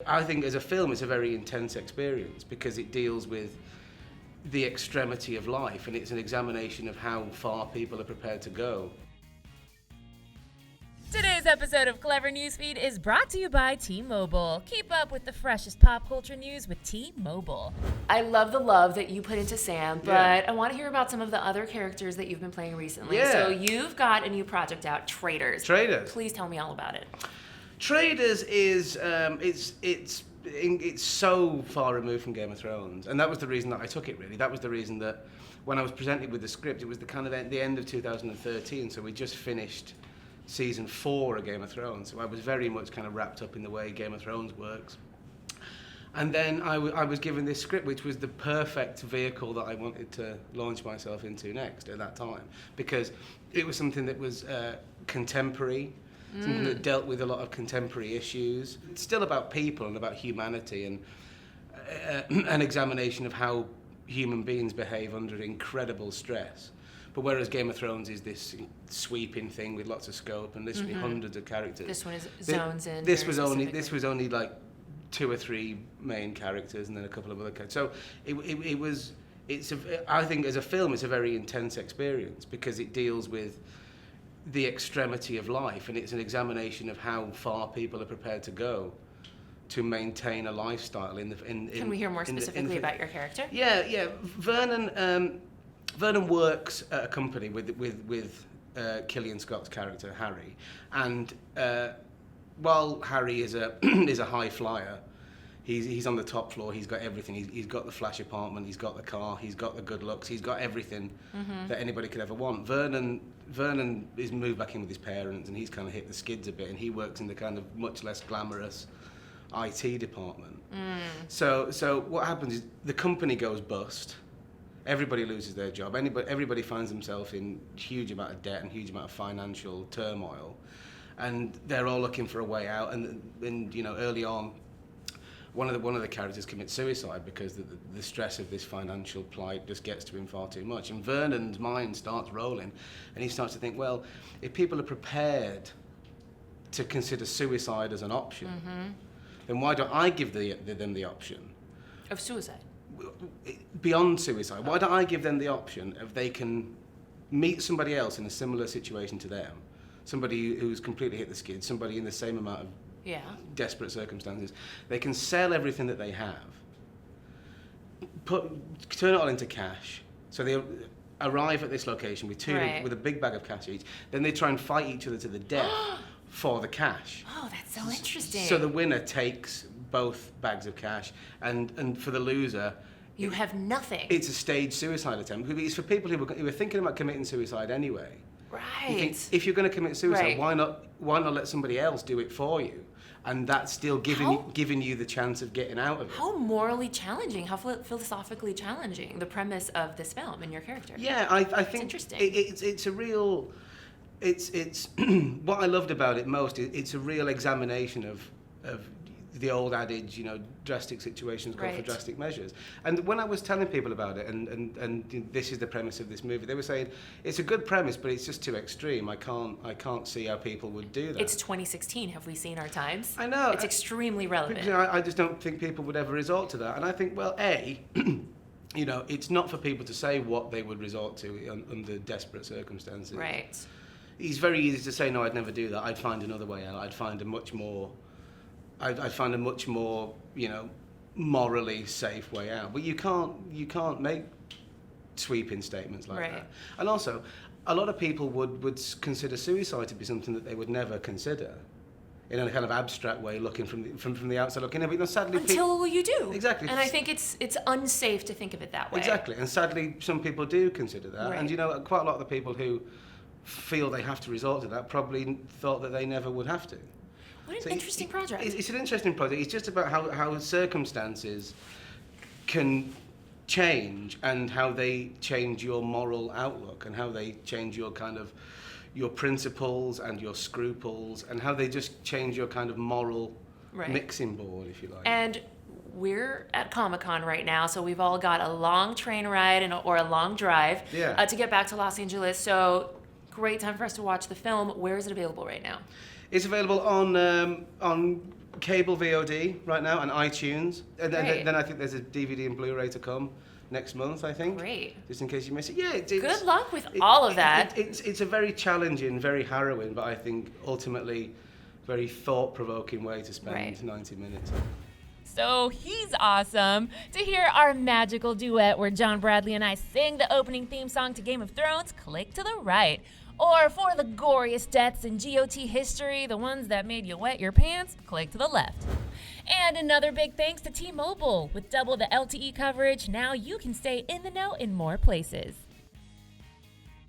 I think as a film it's a very intense experience because it deals with the extremity of life and it's an examination of how far people are prepared to go. Today's episode of Clevver Newsfeed is brought to you by T-Mobile. Keep up with the freshest pop culture news with T-Mobile. I love the love that you put into Sam, but Yeah. I want to hear about some of the other characters that you've been playing recently. Yeah. So you've got a new project out, Traders. Traders. Please tell me all about it. Traders is it's so far removed from Game of Thrones, and that was the reason that I took it. Really, that was the reason that when I was presented with the script, it was the kind of the end of 2013. So we just finished season 4 of Game of Thrones. So I was very much kind of wrapped up in the way Game of Thrones works. And then I was given this script, which was the perfect vehicle that I wanted to launch myself into next at that time, because it was something that was contemporary. Something that dealt with a lot of contemporary issues. It's still about people and about humanity and an examination of how human beings behave under incredible stress. But whereas Game of Thrones is this sweeping thing with lots of scope and literally hundreds of characters. This one is zones in. This was only like 2 or 3 main characters and then a couple of other characters. So I think as a film it's a very intense experience because it deals with the extremity of life, and it's an examination of how far people are prepared to go to maintain a lifestyle. Can we hear more specifically about your character? Yeah. Vernon works at a company with Killian Scott's character Harry, and while Harry is a is a high flyer, he's on the top floor. He's got everything. He's got the flash apartment. He's got the car. He's got the good looks. He's got everything that anybody could ever want. Vernon is moved back in with his parents, and he's kind of hit the skids a bit. And he works in the kind of much less glamorous IT department. So what happens is the company goes bust. Everybody loses their job. Everybody finds themselves in huge amount of debt and huge amount of financial turmoil, and they're all looking for a way out. And you know, early on, one of the characters commits suicide because the stress of this financial plight just gets to him far too much. And Vernon's mind starts rolling, and he starts to think, well, if people are prepared to consider suicide as an option, then why don't I give them the option Of suicide. beyond suicide? Why don't I give them the option if they can meet somebody else in a similar situation to them, somebody who's completely hit the skids, somebody in the same amount of desperate circumstances. They can sell everything that they have, turn it all into cash. So they arrive at this location with with a big bag of cash each. Then they try and fight each other to the death for the cash. Oh, that's so interesting. So the winner takes both bags of cash, and for the loser, you have nothing. It's a staged suicide attempt. It's for people who are thinking about committing suicide anyway. Right. You think, if you're going to commit suicide, Right. why not let somebody else do it for you? And that's still giving you the chance of getting out of it. How morally challenging, how philosophically challenging the premise of this film and your character. Yeah, I think interesting. It's a real. It's what I loved about it most. It's a real examination of the old adage, you know, drastic situations call for drastic measures. And when I was telling people about it, and this is the premise of this movie, they were saying it's a good premise, but it's just too extreme. I can't see how people would do that. It's 2016. Have we seen our times? I know. It's extremely relevant. You know, I just don't think people would ever resort to that. And I think, well, you know, it's not for people to say what they would resort to under desperate circumstances. Right. It's very easy to say, no, I'd never do that. I'd find another way out. I'd find a much more, you know, morally safe way out. But you can't make sweeping statements like that. And also, a lot of people would consider suicide to be something that they would never consider, in a kind of abstract way, looking from the outside looking in. But you know, sadly, Until you do. Exactly. And I think it's unsafe to think of it that way. Exactly. And sadly, some people do consider that. Right. And you know, quite a lot of the people who feel they have to resort to that probably thought that they never would have to. What an interesting project. It's an interesting project. It's just about how circumstances can change and how they change your moral outlook and how they change your kind of your principles and your scruples and how they just change your kind of moral mixing board, if you like. And we're at Comic-Con right now, so we've all got a long train ride or a long drive to get back to Los Angeles. So great time for us to watch the film. Where is it available right now? It's available on cable VOD right now and iTunes, and Great. then I think there's a DVD and Blu-ray to come next month, I think. Great. Just in case you miss it. Yeah. Good luck with all of that. It's a very challenging, very harrowing, but I think ultimately very thought-provoking way to spend 90 minutes. So he's awesome. To hear our magical duet where John Bradley and I sing the opening theme song to Game of Thrones, click to the right. Or for the goriest deaths in GOT history, the ones that made you wet your pants, click to the left. And another big thanks to T-Mobile. With double the LTE coverage, now you can stay in the know in more places.